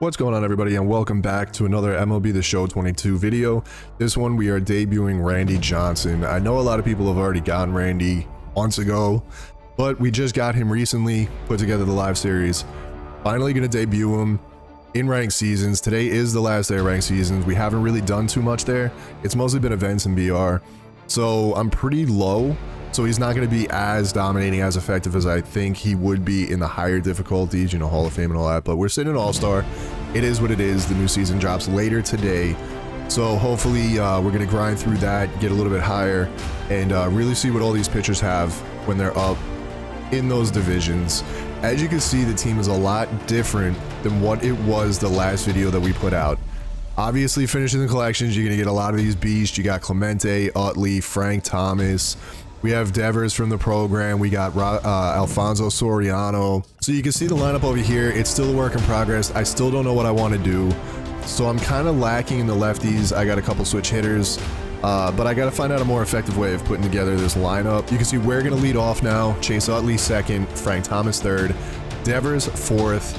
What's going on, everybody, and welcome back to another MLB The Show 22 video. This one we are debuting Randy Johnson. I know a lot of people have already gotten Randy months ago, but we just got him recently, put together the live series. Finally gonna debut him in ranked seasons. Today is the last day of ranked seasons. We haven't really done too much there. It's mostly been events and BR. So I'm pretty low, so he's not going to be as dominating, as effective as I think he would be in the higher difficulties, you know, Hall of Fame and all that. But we're sitting in All-Star. It is what it is. The new season drops later today. So hopefully we're going to grind through that, get a little bit higher, and really see what all these pitchers have when they're up in those divisions. As you can see, the team is a lot different than what it was the last video that we put out. Obviously, finishing the collections, you're going to get a lot of these beasts. You got Clemente, Utley, Frank Thomas. We have Devers from the program. We got Alfonso Soriano. So you can see the lineup over here. It's still a work in progress. I still don't know what I want to do. So I'm kind of lacking in the lefties. I got a couple switch hitters, but I got to find out a more effective way of putting together this lineup. You can see we're going to lead off now. Chase Utley second, Frank Thomas third, Devers fourth,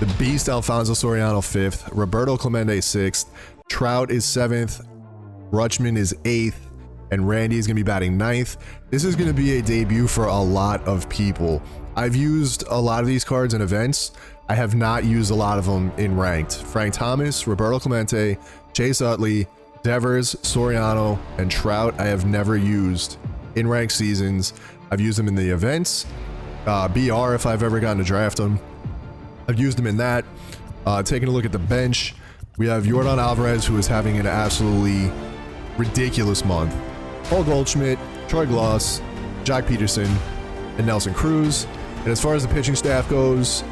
the beast Alfonso Soriano fifth, Roberto Clemente sixth, Trout is seventh, Rutschman is eighth, and Randy is going to be batting ninth. This is going to be a debut for a lot of people. I've used a lot of these cards in events. I have not used a lot of them in ranked. Frank Thomas, Roberto Clemente, Chase Utley, Devers, Soriano, and Trout I have never used in ranked seasons. I've used them in the events, BR if I've ever gotten to draft them. I've used them in that. Taking a look at the bench, we have Yordan Alvarez, who is having an absolutely ridiculous month. Paul Goldschmidt, Troy Gloss, Jack Peterson, and Nelson Cruz. And as far as the pitching staff goes,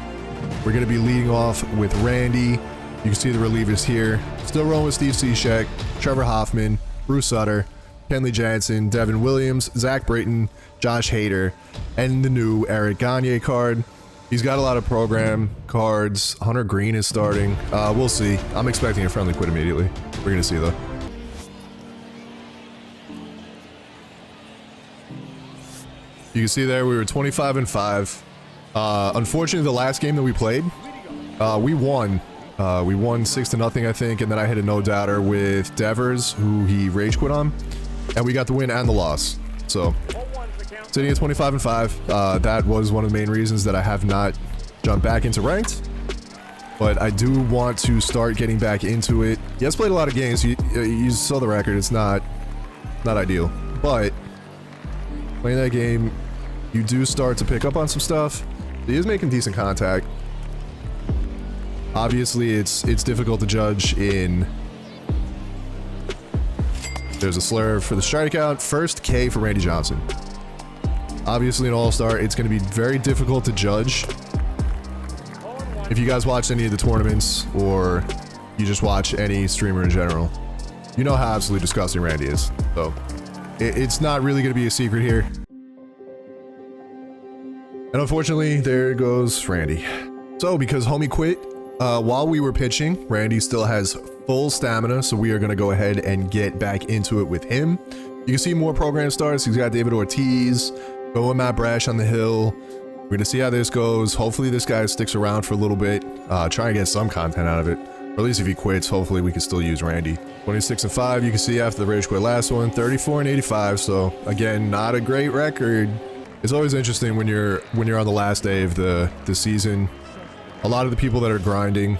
we're going to be leading off with Randy. You can see the relievers here. Still rolling with Steve Cishek, Trevor Hoffman, Bruce Sutter, Kenley Jansen, Devin Williams, Zach Britton, Josh Hader, and the new Eric Gagne card. He's got a lot of program cards. Hunter Green is starting. We'll see. I'm expecting a friendly quit immediately. We're going to see, though. You can see there we were 25-5. Unfortunately, the last game that we played, we won. We won 6-0, I think, and then I hit a no-doubter with Devers, who he rage quit on, and we got the win and the loss. So sitting at 25-5, that was one of the main reasons that I have not jumped back into ranked. But I do want to start getting back into it. He has played a lot of games. You saw the record. It's not ideal, but playing that game, you do start to pick up on some stuff. He is making decent contact. Obviously, it's difficult to judge in. There's a slur for the strikeout. First K for Randy Johnson. Obviously, an all-star, it's going to be very difficult to judge. If you guys watch any of the tournaments or you just watch any streamer in general, you know how absolutely disgusting Randy is. So it's not really going to be a secret here. And unfortunately, there goes Randy. So because homie quit while we were pitching, Randy still has full stamina, so we are going to go ahead and get back into it with him. You can see more program starts. He's got David Ortiz, going Matt Brash on the hill. We're going to see how this goes. Hopefully this guy sticks around for a little bit. Try and get some content out of it. Or at least if he quits, hopefully we can still use Randy. 26-5, you can see after the rage quit last one, 34-85. So again, not a great record. It's always interesting when you're on the last day of the season. A lot of the people that are grinding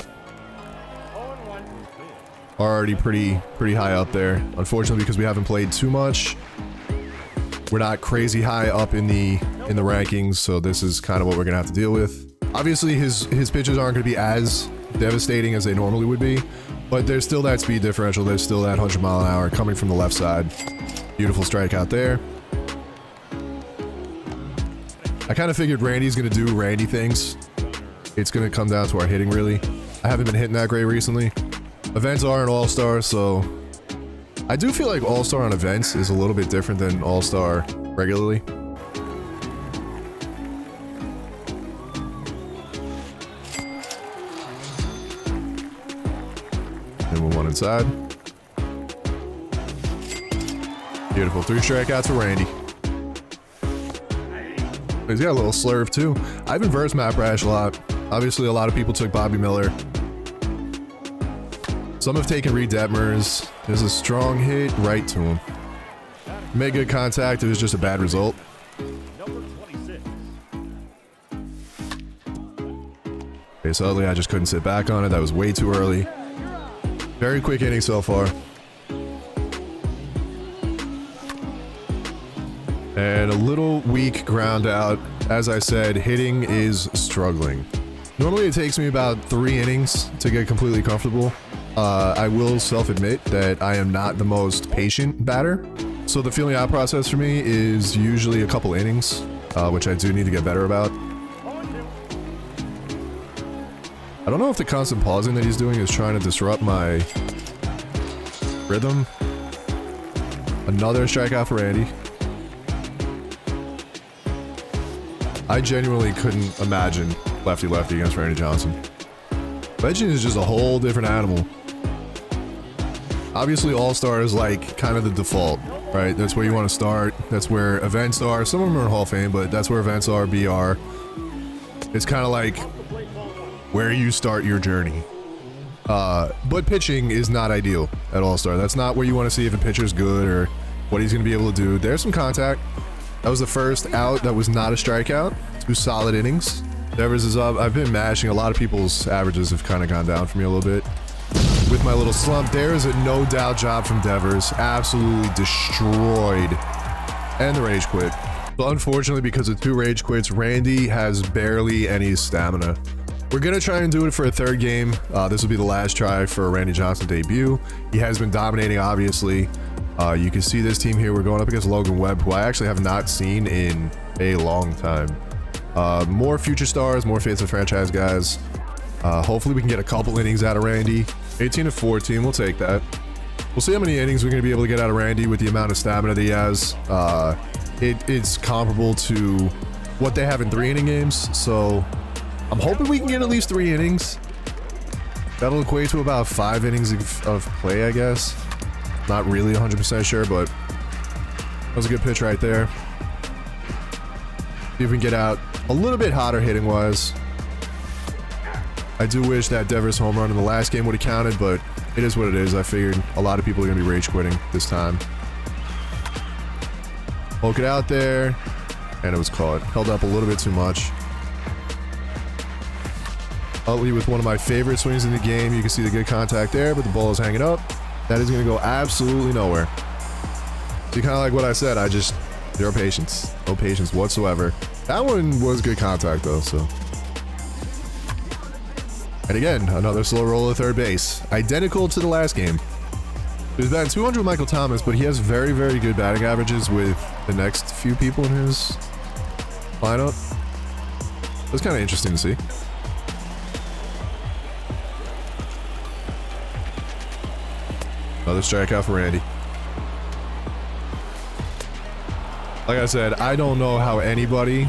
are already pretty high up there. Unfortunately, because we haven't played too much, we're not crazy high up in the rankings. So this is kind of what we're gonna have to deal with. Obviously, his pitches aren't gonna be as devastating as they normally would be, but there's still that speed differential. There's still that 100-mile-an-hour coming from the left side. Beautiful strikeout there. I kind of figured Randy's going to do Randy things. It's going to come down to our hitting, really. I haven't been hitting that great recently. Events are an all-star, so I do feel like all-star on events is a little bit different than all-star regularly. And we'll one inside. Beautiful. 3 strikeouts for Randy. He's got a little slurve too. I've inversed Matt Brash a lot. Obviously, a lot of people took Bobby Miller. Some have taken Reed Detmers. There's a strong hit right to him. Made good contact. It was just a bad result. Okay, so I just couldn't sit back on it. That was way too early. Very quick inning so far. And a little weak ground out. As I said, hitting is struggling. Normally it takes me about 3 innings to get completely comfortable. I will self-admit that I am not the most patient batter. So the feeling out process for me is usually a couple innings, which I do need to get better about. I don't know if the constant pausing that he's doing is trying to disrupt my rhythm. Another strikeout for Randy. I genuinely couldn't imagine lefty-lefty against Randy Johnson. Legend is just a whole different animal. Obviously, All-Star is like kind of the default, right? That's where you want to start. That's where events are. Some of them are in Hall of Fame, but that's where events are, BR. It's kind of like where you start your journey. But pitching is not ideal at All-Star. That's not where you want to see if a pitcher's good or what he's going to be able to do. There's some contact. That was the first out that was not a strikeout. 2 solid innings. Devers is up. I've been mashing. A lot of people's averages have kind of gone down for me a little bit. With my little slump, there's a no doubt job from Devers. Absolutely destroyed. And the rage quit. But unfortunately, because of 2 rage quits, Randy has barely any stamina. We're going to try and do it for a 3rd game. This will be the last try for Randy Johnson debut. He has been dominating, obviously. You can see this team here. We're going up against Logan Webb, who I actually have not seen in a long time. More future stars, more face of franchise guys. Hopefully we can get a couple innings out of Randy. 18 to 14, we'll take that. We'll see how many innings we're going to be able to get out of Randy with the amount of stamina that he has. It's comparable to what they have in 3-inning games, so I'm hoping we can get at least 3 innings. That'll equate to about 5 innings of play, I guess. Not really 100% sure, but that was a good pitch right there. See if we can get out a little bit hotter hitting wise. I do wish that Devers home run in the last game would have counted, but it is what it is. I figured a lot of people are going to be rage quitting this time. Poke it out there, and it was caught. Held up a little bit too much. Utley with one of my favorite swings in the game. You can see the good contact there, but the ball is hanging up. That is going to go absolutely nowhere. See, kind of like what I said, I just, zero patience. No patience whatsoever. That one was good contact, though, so. And again, another slow roll at third base. Identical to the last game. He's batting 200 with Michael Thomas, but he has very, very good batting averages with the next few people in his lineup. That's kind of interesting to see. Another strikeout for Randy. Like I said, I don't know how anybody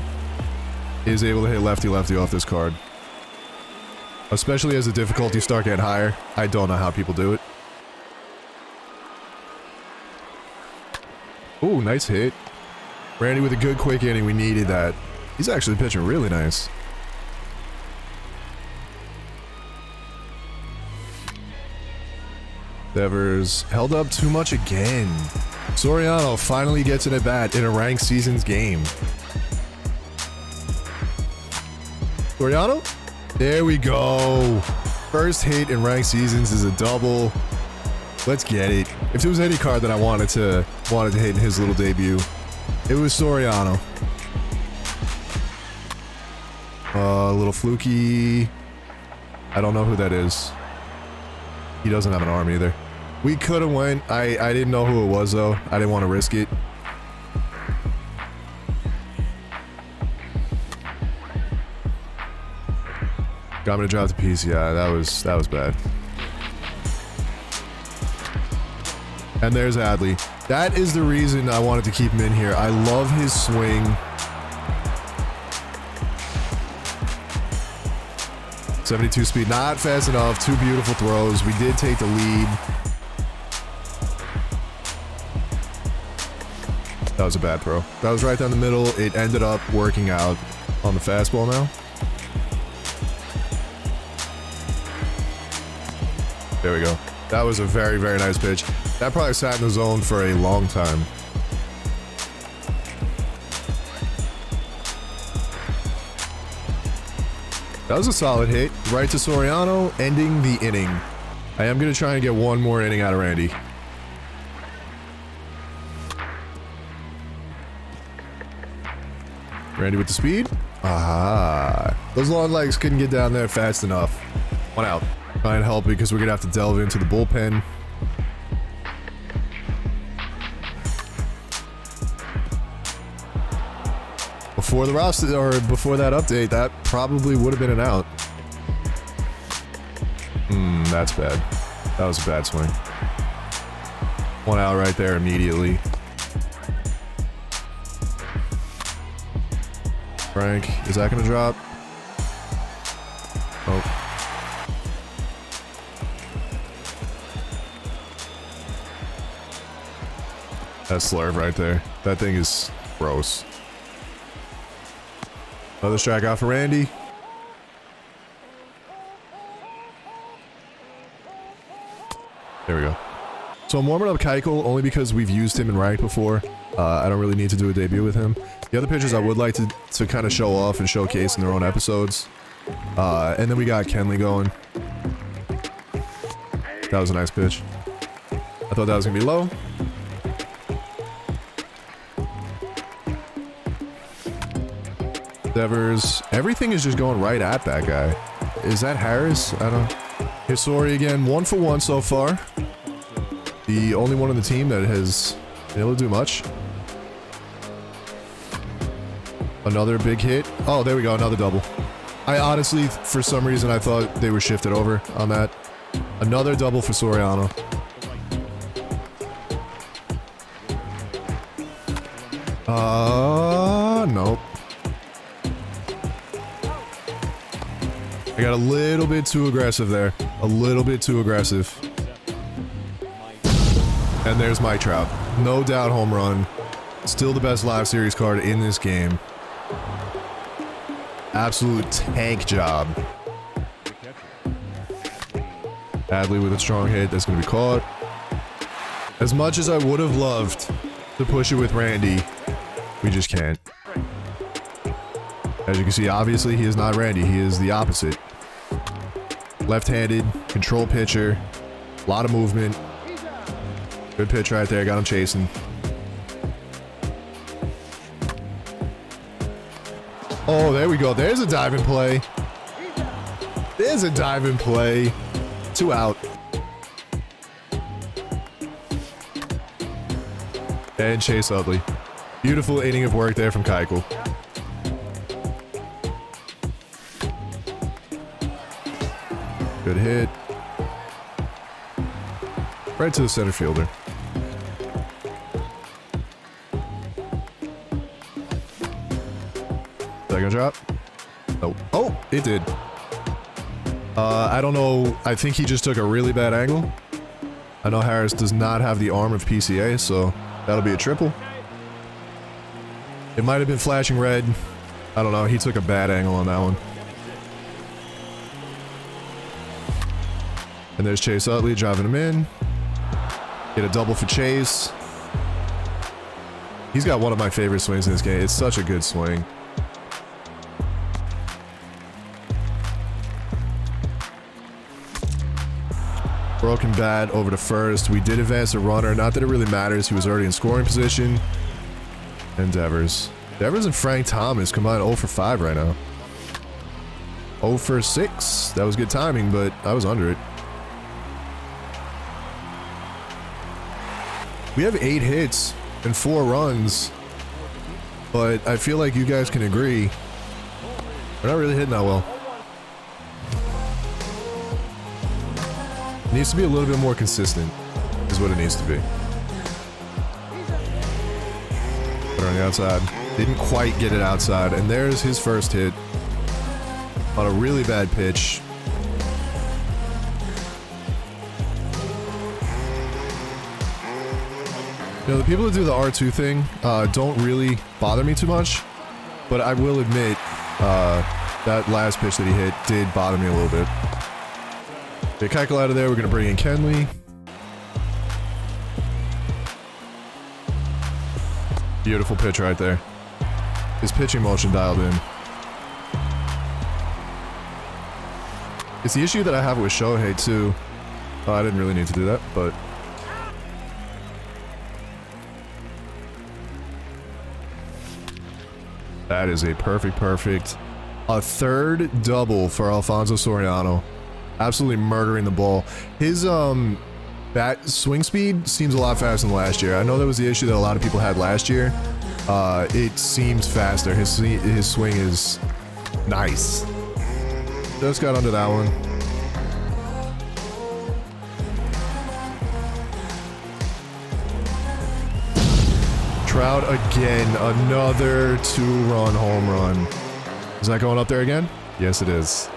is able to hit lefty-lefty off this card. Especially as the difficulty start getting higher. I don't know how people do it. Ooh, nice hit. Randy with a good quick inning. We needed that. He's actually pitching really nice. Devers held up too much again. Soriano finally gets an at-bat in a ranked seasons game. Soriano? There we go. First hit in ranked seasons is a double. Let's get it. If there was any card that I wanted to hit in his little debut, it was Soriano. A little fluky. I don't know who that is. He doesn't have an arm either. We could have went. I didn't know who it was, though. I didn't want to risk it. Got me to drop the piece. Yeah, that was bad. And there's Adley. That is the reason I wanted to keep him in here. I love his swing. .72 speed, not fast enough. 2 beautiful throws. We did take the lead. That was a bad throw. That was right down the middle. It ended up working out on the fastball now. There we go. That was a very, very nice pitch. That probably sat in the zone for a long time. That was a solid hit. Right to Soriano, ending the inning. I am going to try and get one more inning out of Randy. Randy with the speed. Ah, those long legs couldn't get down there fast enough. One out. Try and help because we're going to have to delve into the bullpen. Before the roster, or before that update, that probably would have been an out. That's bad. That was a bad swing. One out right there immediately. Frank, is that gonna drop? Oh. That slurve right there. That thing is gross. Another strikeout for Randy. There we go. So I'm warming up Keuchel only because we've used him in rank before. I don't really need to do a debut with him. The other pitchers I would like to kind of show off and showcase in their own episodes. And then we got Kenley going. That was a nice pitch. I thought that was going to be low. Devers. Everything is just going right at that guy. Is that Harris? I don't... Hisori again. 1 for 1 so far. The only one on the team that has been able to do much. Another big hit. Oh, there we go. Another double. I honestly, for some reason, I thought they were shifted over on that. Another double for Soriano. Nope. I got a little bit too aggressive there. A little bit too aggressive. And there's Mike Trout. No doubt home run. Still the best live series card in this game. Absolute tank job. Adley with a strong hit. That's going to be caught. As much as I would have loved to push it with Randy, we just can't. As you can see, obviously, he is not Randy. He is the opposite. Left-handed, control pitcher, a lot of movement. Good pitch right there. Got him chasing. Oh, there we go. There's a dive and play. There's a dive and play. 2 out. And Chase Utley. Beautiful inning of work there from Keuchel. Good hit. Right to the center fielder. Second drop. Oh, oh, it did. I don't know. I think he just took a really bad angle. I know Harris does not have the arm of PCA, so that'll be a triple. It might have been flashing red. I don't know. He took a bad angle on that one. And there's Chase Utley driving him in. Get a double for Chase. He's got one of my favorite swings in this game. It's such a good swing. Broken bat over to first. We did advance a runner. Not that it really matters. He was already in scoring position. And Devers. Devers and Frank Thomas combined 0 for 5 right now. 0 for 6. That was good timing, but I was under it. We have 8 hits and 4 runs, but I feel like you guys can agree we're not really hitting that well. It needs to be a little bit more consistent, is what it needs to be. Put it on the outside. Didn't quite get it outside, and there's his first hit on a really bad pitch. You know, the people that do the R2 thing don't really bother me too much, but I will admit that last pitch that he hit did bother me a little bit. Get Keuchel out of there. We're going to bring in Kenley. Beautiful pitch right there. His pitching motion dialed in. It's the issue that I have with Shohei too. Oh, I didn't really need to do that, but... That is a perfect. A third double for Alfonso Soriano. Absolutely murdering the ball. His bat swing speed seems a lot faster than last year. I know that was the issue that a lot of people had last year. It seems faster. His swing is nice. Just got under that one. Trout again, another 2-run home run. Is that going up there again? Yes, it is.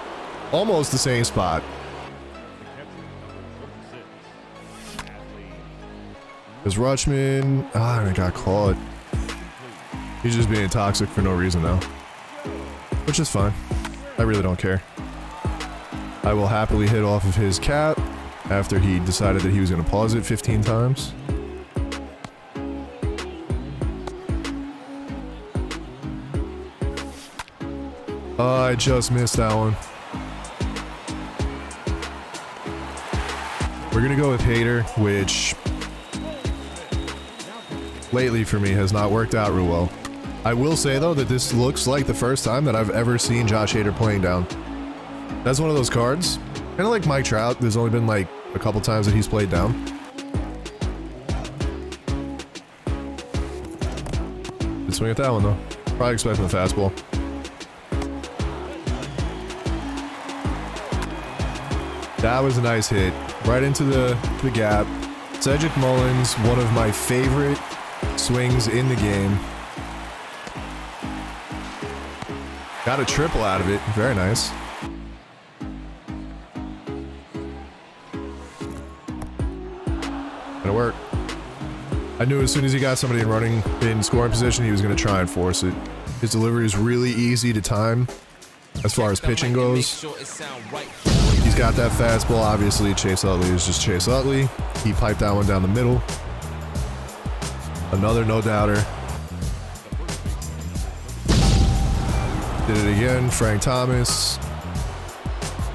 Almost the same spot. There's Rutschman. Ah, and I got caught. He's just being toxic for no reason though. Which is fine. I really don't care. I will happily hit off of his cap after he decided that he was going to pause it 15 times. I just missed that one. We're going to go with Hader, which lately for me has not worked out real well. I will say though that this looks like the first time that I've ever seen Josh Hader playing down. That's one of those cards. Kind of like Mike Trout, there's only been like a couple times that he's played down. Good swing at that one though. Probably expecting the fastball. That was a nice hit. Right into the gap. Cedric Mullins, one of my favorite swings in the game. Got a triple out of it. Very nice. Gonna work. I knew as soon as he got somebody in scoring position, he was gonna try and force it. His delivery is really easy to time as far as pitching goes. He's got that fastball. Obviously, Chase Utley is just Chase Utley. He piped that one down the middle. Another no-doubter. Did it again, Frank Thomas.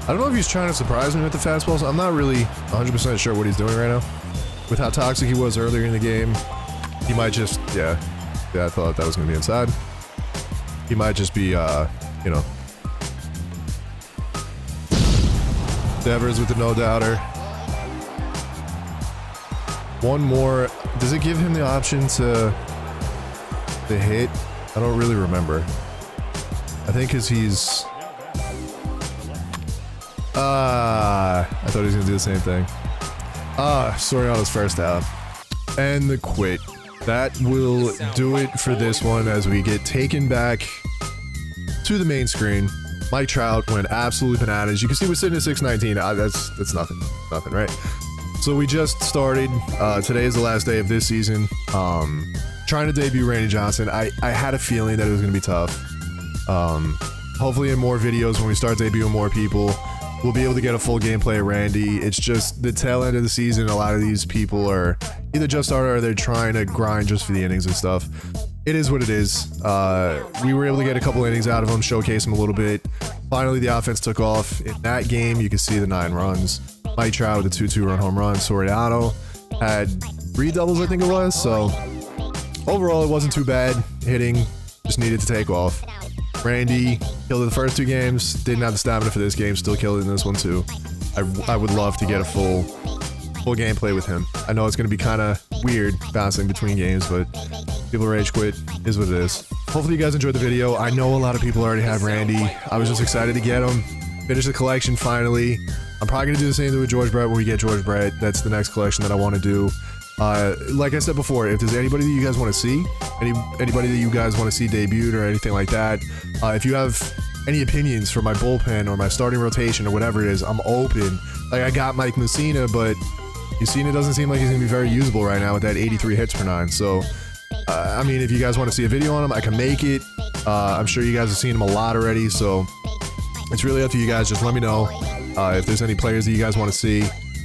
I don't know if he's trying to surprise me with the fastballs. I'm not really 100% sure what he's doing right now. With how toxic he was earlier in the game, he might just, yeah, I thought that was going to be inside. He might just be, you know. Devers with the no-doubter. One more. Does it give him the option to hit? I don't really remember. I think because he's... I thought he was going to do the same thing. Soriano's first out. And the quit. That will do it for this one as we get taken back to the main screen. Mike Trout went absolutely bananas. You can see we're sitting at 619. That's nothing. Nothing, right? So we just started. Today is the last day of this season. Trying to debut Randy Johnson. I had a feeling that it was going to be tough. Hopefully in more videos when we start debuting more people, we'll be able to get a full gameplay of Randy. It's just the tail end of the season. A lot of these people are either just started or they're trying to grind just for the innings and stuff. It is what it is. We were able to get a couple innings out of him, showcase him a little bit. Finally, the offense took off. In that game, you can see the 9 runs. Mike Trout with a 2-2 run home run. Soriano had 3 doubles, I think it was. So overall, it wasn't too bad. Hitting just needed to take off. Randy killed it the first 2 games. Didn't have the stamina for this game. Still killed it in this one too. I would love to get a full gameplay with him. I know it's going to be kind of weird bouncing between games, but people rage quit is what it is. Hopefully you guys enjoyed the video. I know a lot of people already have Randy. I was just excited to get him. Finish the collection finally. I'm probably going to do the same thing with George Brett when we get George Brett. That's the next collection that I want to do. Like I said before, if there's anybody that you guys want to see, anybody that you guys want to see debuted or anything like that, if you have any opinions for my bullpen or my starting rotation or whatever it is, I'm open. Like I got Mike Mussina, but Mussina doesn't seem like he's going to be very usable right now with that 83 hits per 9. So, I mean, if you guys want to see a video on him, I can make it. I'm sure you guys have seen him a lot already, so it's really up to you guys. Just let me know. If there's any players that you guys want to see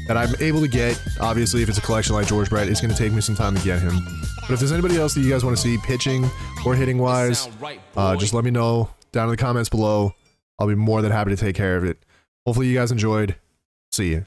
that I'm able to get, obviously if it's a collection like George Brett, it's going to take me some time to get him. But if there's anybody else that you guys want to see pitching or hitting wise, just let me know down in the comments below. I'll be more than happy to take care of it. Hopefully you guys enjoyed. See you.